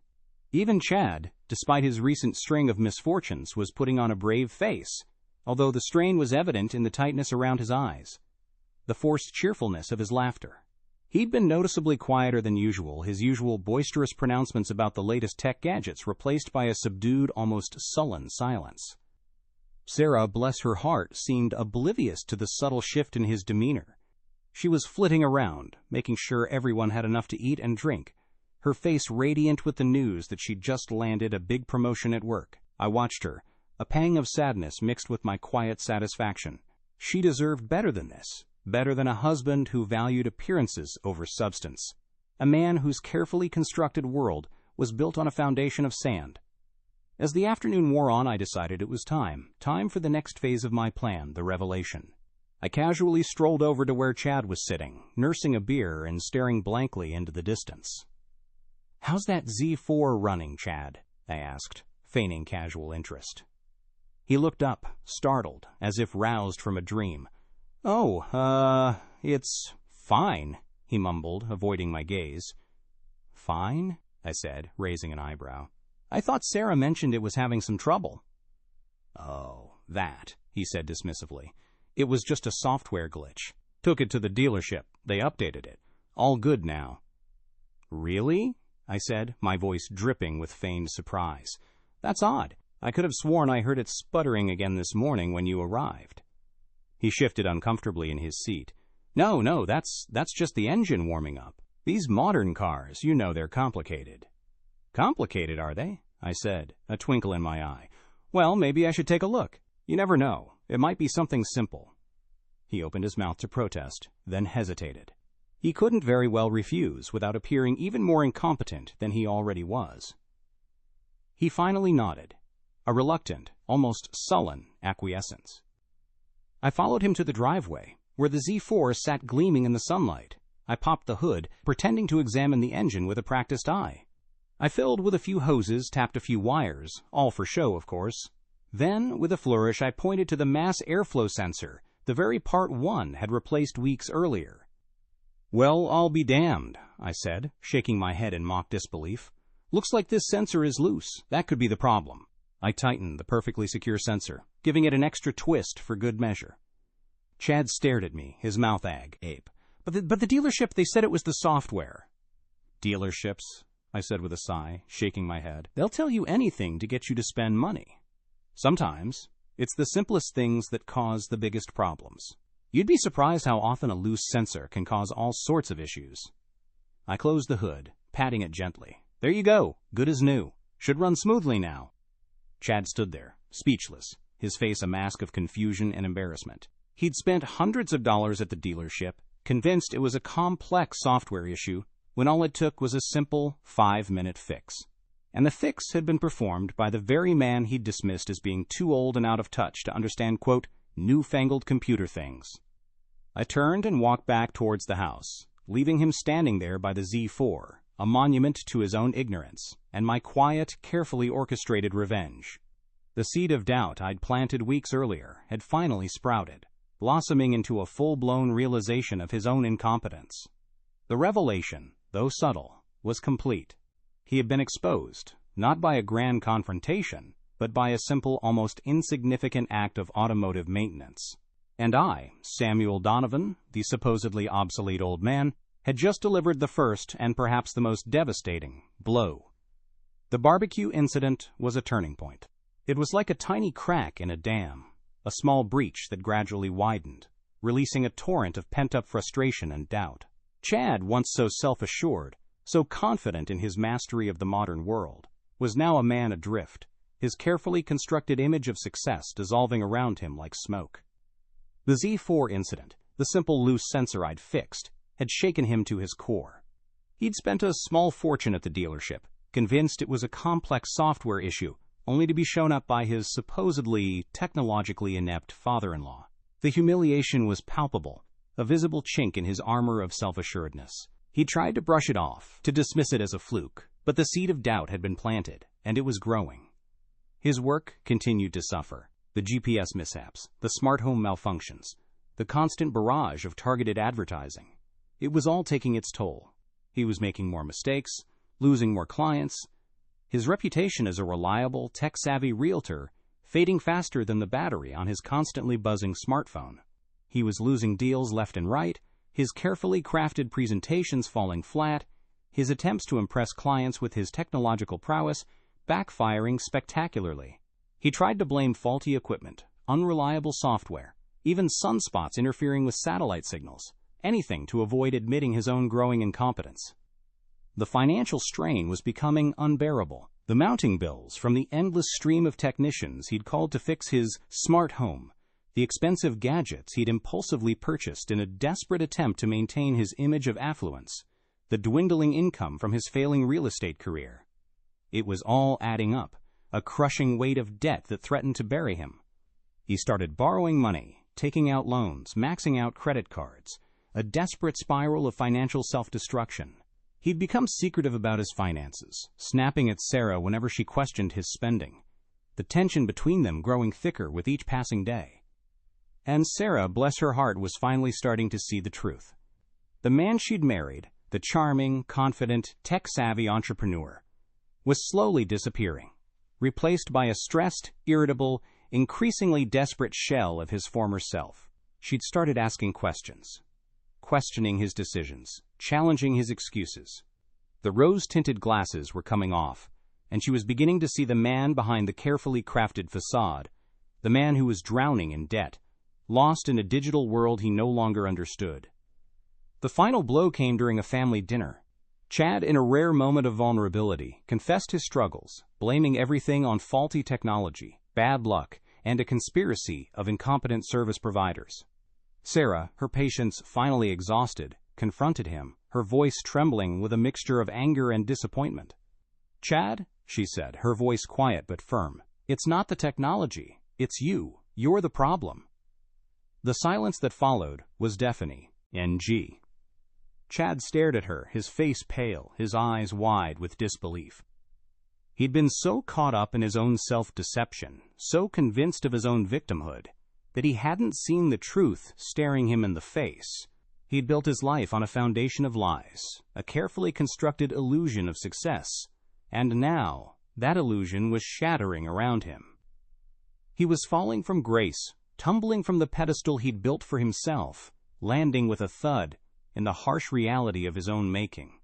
Even Chad, despite his recent string of misfortunes, was putting on a brave face, although the strain was evident in the tightness around his eyes, the forced cheerfulness of his laughter. He'd been noticeably quieter than usual, his usual boisterous pronouncements about the latest tech gadgets replaced by a subdued, almost sullen silence. Sarah, bless her heart, seemed oblivious to the subtle shift in his demeanor. She was flitting around, making sure everyone had enough to eat and drink, her face radiant with the news that she'd just landed a big promotion at work. I watched her, a pang of sadness mixed with my quiet satisfaction. She deserved better than this, better than a husband who valued appearances over substance, a man whose carefully constructed world was built on a foundation of sand. As the afternoon wore on, I decided it was time for the next phase of my plan, the revelation. I casually strolled over to where Chad was sitting, nursing a beer and staring blankly into the distance. "How's that Z4 running, Chad?" I asked, feigning casual interest. He looked up, startled, as if roused from a dream. It's fine, he mumbled, avoiding my gaze. Fine? I said, raising an eyebrow. I thought Sarah mentioned it was having some trouble. Oh, that, he said dismissively. It was just a software glitch. Took it to the dealership. They updated it. All good now. Really? I said, my voice dripping with feigned surprise. That's odd. I could have sworn I heard it sputtering again this morning when you arrived. He shifted uncomfortably in his seat. No, that's just the engine warming up. These modern cars, you know they're complicated. Complicated, are they? I said, a twinkle in my eye. Well, maybe I should take a look. You never know. It might be something simple. He opened his mouth to protest, then hesitated. He couldn't very well refuse without appearing even more incompetent than he already was. He finally nodded, a reluctant, almost sullen acquiescence. I followed him to the driveway, where the Z4 sat gleaming in the sunlight. I popped the hood, pretending to examine the engine with a practiced eye. I filled with a few hoses, tapped a few wires, all for show, of course. Then, with a flourish, I pointed to the mass airflow sensor, the very part 1 had replaced weeks earlier. Well, I'll be damned, I said, shaking my head in mock disbelief. Looks like this sensor is loose. That could be the problem. I tightened the perfectly secure sensor, giving it an extra twist for good measure. Chad stared at me, his mouth agape. But the dealership, they said it was the software. Dealerships, I said with a sigh, shaking my head. They'll tell you anything to get you to spend money. Sometimes, it's the simplest things that cause the biggest problems. You'd be surprised how often a loose sensor can cause all sorts of issues. I closed the hood, patting it gently. There you go, good as new. Should run smoothly now. Chad stood there, speechless, his face a mask of confusion and embarrassment. He'd spent hundreds of dollars at the dealership, convinced it was a complex software issue, when all it took was a simple 5-minute fix. And the fix had been performed by the very man he'd dismissed as being too old and out of touch to understand, quote, newfangled computer things. I turned and walked back towards the house, leaving him standing there by the Z4, a monument to his own ignorance, and my quiet, carefully orchestrated revenge. The seed of doubt I'd planted weeks earlier had finally sprouted, blossoming into a full-blown realization of his own incompetence. The revelation, though subtle, was complete. He had been exposed, not by a grand confrontation, but by a simple, almost insignificant act of automotive maintenance. And I, Samuel Donovan, the supposedly obsolete old man, had just delivered the first and perhaps the most devastating blow. The barbecue incident was a turning point. It was like a tiny crack in a dam, a small breach that gradually widened, releasing a torrent of pent-up frustration and doubt. Chad, once so self-assured, so confident in his mastery of the modern world, was now a man adrift, his carefully constructed image of success dissolving around him like smoke. The Z4 incident, the simple loose sensor I'd fixed, had shaken him to his core. He'd spent a small fortune at the dealership, convinced it was a complex software issue, only to be shown up by his supposedly technologically inept father-in-law. The humiliation was palpable, a visible chink in his armor of self-assuredness. He tried to brush it off, to dismiss it as a fluke, but the seed of doubt had been planted, and it was growing. His work continued to suffer. The GPS mishaps, the smart home malfunctions, the constant barrage of targeted advertising. It was all taking its toll. He was making more mistakes, losing more clients. His reputation as a reliable, tech-savvy realtor fading faster than the battery on his constantly buzzing smartphone. He was losing deals left and right, his carefully crafted presentations falling flat, his attempts to impress clients with his technological prowess backfiring spectacularly. He tried to blame faulty equipment, unreliable software, even sunspots interfering with satellite signals, anything to avoid admitting his own growing incompetence. The financial strain was becoming unbearable. The mounting bills from the endless stream of technicians he'd called to fix his smart home, the expensive gadgets he'd impulsively purchased in a desperate attempt to maintain his image of affluence, the dwindling income from his failing real estate career. It was all adding up, a crushing weight of debt that threatened to bury him. He started borrowing money, taking out loans, maxing out credit cards, a desperate spiral of financial self-destruction. He'd become secretive about his finances, snapping at Sarah whenever she questioned his spending. The the tension between them growing thicker with each passing day. And Sarah, bless her heart, was finally starting to see the truth. The man she'd married, the charming, confident, tech-savvy entrepreneur, was slowly disappearing, replaced by a stressed, irritable, increasingly desperate shell of his former self. She'd started asking questions, questioning his decisions, challenging his excuses. The rose-tinted glasses were coming off, and she was beginning to see the man behind the carefully crafted facade, the man who was drowning in debt, lost in a digital world he no longer understood. The final blow came during a family dinner. Chad, in a rare moment of vulnerability, confessed his struggles, blaming everything on faulty technology, bad luck, and a conspiracy of incompetent service providers. Sarah, her patience finally exhausted, confronted him, her voice trembling with a mixture of anger and disappointment. "Chad," she said, her voice quiet but firm, "it's not the technology, it's you. You're the problem." The silence that followed was deafening. NG. Chad stared at her, his face pale, his eyes wide with disbelief. He'd been so caught up in his own self-deception, so convinced of his own victimhood, that he hadn't seen the truth staring him in the face. He'd built his life on a foundation of lies, a carefully constructed illusion of success, and now that illusion was shattering around him. He was falling from grace, tumbling from the pedestal he'd built for himself, landing with a thud in the harsh reality of his own making.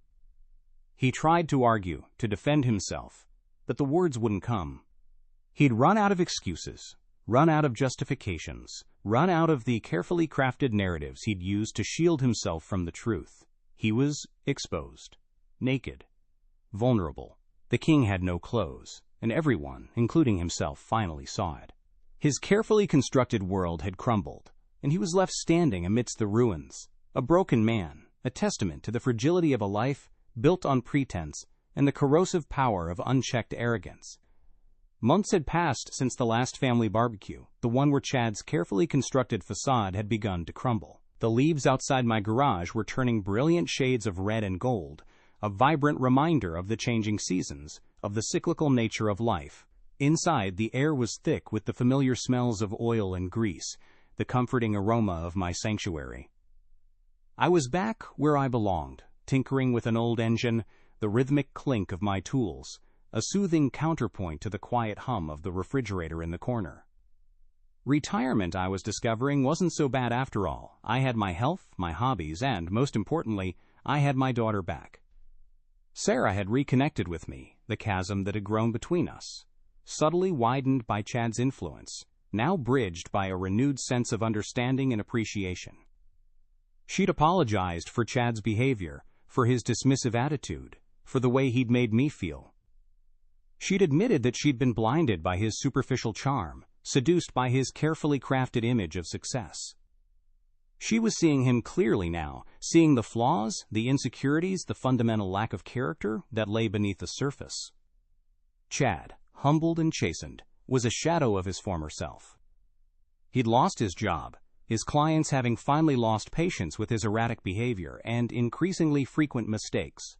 He tried to argue, to defend himself, but the words wouldn't come. He'd run out of excuses, run out of justifications, run out of the carefully crafted narratives he'd used to shield himself from the truth. He was exposed, naked, vulnerable. The king had no clothes, and everyone, including himself, finally saw it. His carefully constructed world had crumbled, and he was left standing amidst the ruins, a broken man, a testament to the fragility of a life built on pretense and the corrosive power of unchecked arrogance. Months had passed since the last family barbecue, the one where Chad's carefully constructed facade had begun to crumble. The leaves outside my garage were turning brilliant shades of red and gold, a vibrant reminder of the changing seasons, of the cyclical nature of life. Inside, the air was thick with the familiar smells of oil and grease, the comforting aroma of my sanctuary. I was back where I belonged, tinkering with an old engine, the rhythmic clink of my tools, a soothing counterpoint to the quiet hum of the refrigerator in the corner. Retirement, I was discovering, wasn't so bad after all. I had my health, my hobbies, and, most importantly, I had my daughter back. Sarah had reconnected with me, the chasm that had grown between us, subtly widened by Chad's influence, now bridged by a renewed sense of understanding and appreciation. She'd apologized for Chad's behavior, for his dismissive attitude, for the way he'd made me feel. She'd admitted that she'd been blinded by his superficial charm, seduced by his carefully crafted image of success. She was seeing him clearly now, seeing the flaws, the insecurities, the fundamental lack of character that lay beneath the surface. Chad, humbled and chastened, was a shadow of his former self. He'd lost his job, his clients having finally lost patience with his erratic behavior and increasingly frequent mistakes.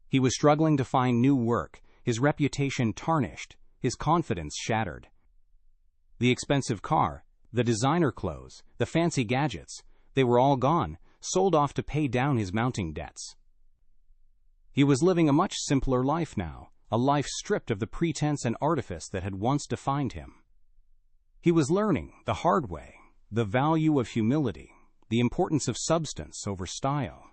He was struggling to find new work, his reputation tarnished, his confidence shattered. The expensive car, the designer clothes, the fancy gadgets, they were all gone, sold off to pay down his mounting debts. He was living a much simpler life now, a life stripped of the pretense and artifice that had once defined him. He was learning, the hard way, the value of humility, the importance of substance over style.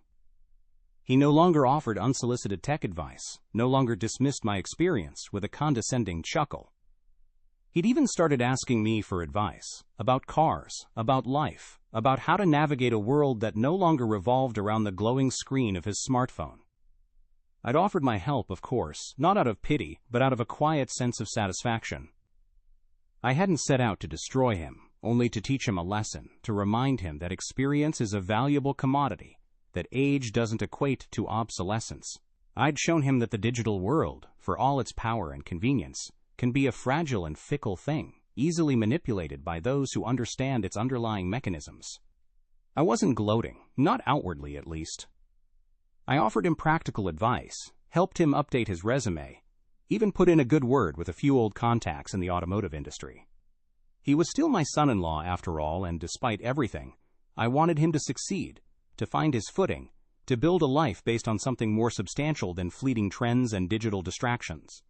He no longer offered unsolicited tech advice, no longer dismissed my experience with a condescending chuckle. He'd even started asking me for advice, about cars, about life, about how to navigate a world that no longer revolved around the glowing screen of his smartphone. I'd offered my help, of course, not out of pity, but out of a quiet sense of satisfaction. I hadn't set out to destroy him, only to teach him a lesson, to remind him that experience is a valuable commodity, that age doesn't equate to obsolescence. I'd shown him that the digital world, for all its power and convenience, can be a fragile and fickle thing, easily manipulated by those who understand its underlying mechanisms. I wasn't gloating, not outwardly at least. I offered him practical advice, helped him update his resume, even put in a good word with a few old contacts in the automotive industry. He was still my son-in-law after all, and despite everything, I wanted him to succeed, to find his footing, to build a life based on something more substantial than fleeting trends and digital distractions.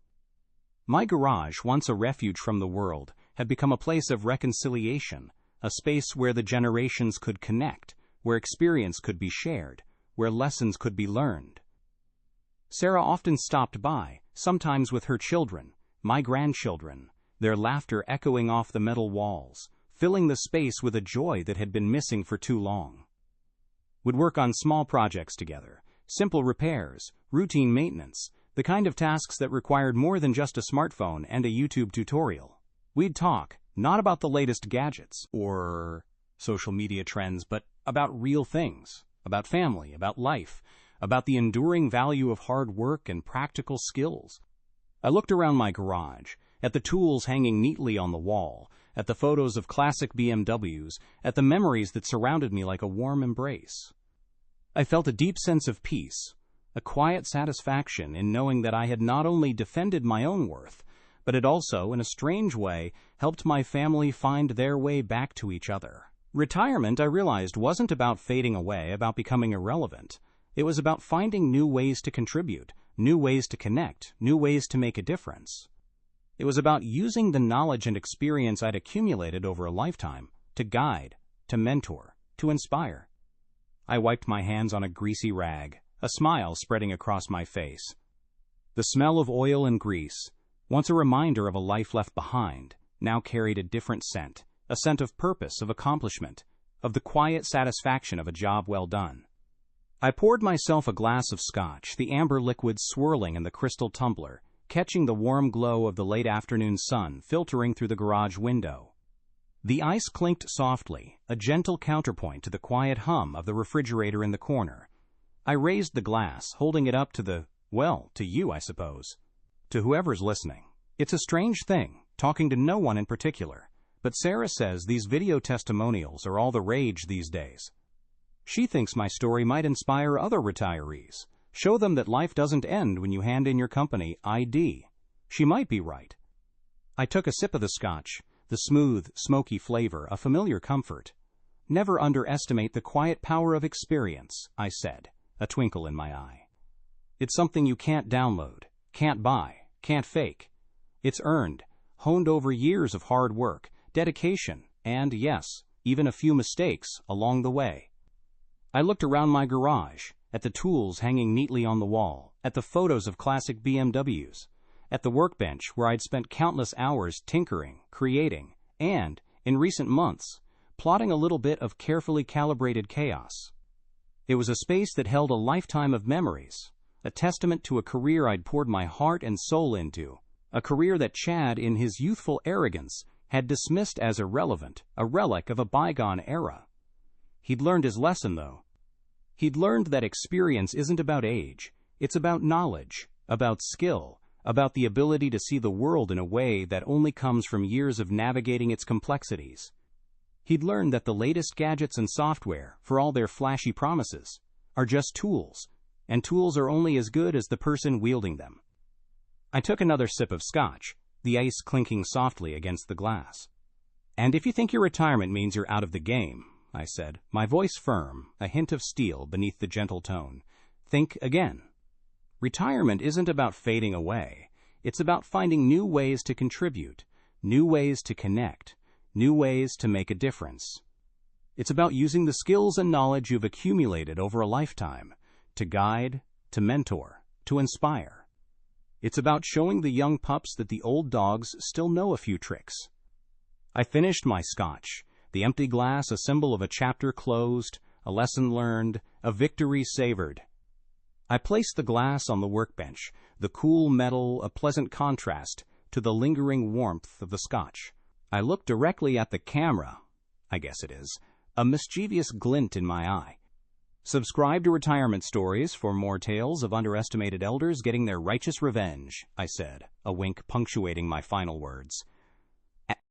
My garage, once a refuge from the world, had become a place of reconciliation, a space where the generations could connect, where experience could be shared, where lessons could be learned. Sarah often stopped by, sometimes with her children, my grandchildren, their laughter echoing off the metal walls, filling the space with a joy that had been missing for too long. We'd work on small projects together, simple repairs, routine maintenance, the kind of tasks that required more than just a smartphone and a YouTube tutorial. We'd talk, not about the latest gadgets or social media trends, but about real things, about family, about life, about the enduring value of hard work and practical skills. I looked around my garage, at the tools hanging neatly on the wall, at the photos of classic BMWs, at the memories that surrounded me like a warm embrace. I felt a deep sense of peace, a quiet satisfaction in knowing that I had not only defended my own worth, but had also, in a strange way, helped my family find their way back to each other. Retirement, I realized, wasn't about fading away, about becoming irrelevant. It was about finding new ways to contribute, new ways to connect, new ways to make a difference. It was about using the knowledge and experience I'd accumulated over a lifetime to guide, to mentor, to inspire. I wiped my hands on a greasy rag, a smile spreading across my face. The smell of oil and grease, once a reminder of a life left behind, now carried a different scent, a scent of purpose, of accomplishment, of the quiet satisfaction of a job well done. I poured myself a glass of scotch, the amber liquid swirling in the crystal tumbler, catching the warm glow of the late afternoon sun filtering through the garage window. The ice clinked softly, a gentle counterpoint to the quiet hum of the refrigerator in the corner. I raised the glass, holding it up to to you, I suppose. To whoever's listening. It's a strange thing, talking to no one in particular, but Sarah says these video testimonials are all the rage these days. She thinks my story might inspire other retirees, show them that life doesn't end when you hand in your company ID. She might be right. I took a sip of the scotch, the smooth, smoky flavor, a familiar comfort. Never underestimate the quiet power of experience, I said, a twinkle in my eye. It's something you can't download, can't buy, can't fake. It's earned, honed over years of hard work, dedication, and, yes, even a few mistakes along the way. I looked around my garage, at the tools hanging neatly on the wall, at the photos of classic BMWs, at the workbench where I'd spent countless hours tinkering, creating, and, in recent months, plotting a little bit of carefully calibrated chaos. It was a space that held a lifetime of memories, a testament to a career I'd poured my heart and soul into, a career that Chad, in his youthful arrogance, had dismissed as irrelevant, a relic of a bygone era. He'd learned his lesson, though. He'd learned that experience isn't about age, it's about knowledge, about skill, about the ability to see the world in a way that only comes from years of navigating its complexities. He'd learned that the latest gadgets and software, for all their flashy promises, are just tools, and tools are only as good as the person wielding them. I took another sip of scotch, the ice clinking softly against the glass. And if you think your retirement means you're out of the game, I said, my voice firm, a hint of steel beneath the gentle tone, think again. Retirement isn't about fading away. It's about finding new ways to contribute, new ways to connect, new ways to make a difference. It's about using the skills and knowledge you've accumulated over a lifetime to guide, to mentor, to inspire. It's about showing the young pups that the old dogs still know a few tricks. I finished my scotch, the empty glass a symbol of a chapter closed, a lesson learned, a victory savored. I placed the glass on the workbench, the cool metal a pleasant contrast to the lingering warmth of the scotch. I looked directly at the camera, I guess it is, a mischievous glint in my eye. Subscribe to Retirement Stories for more tales of underestimated elders getting their righteous revenge, I said, a wink punctuating my final words.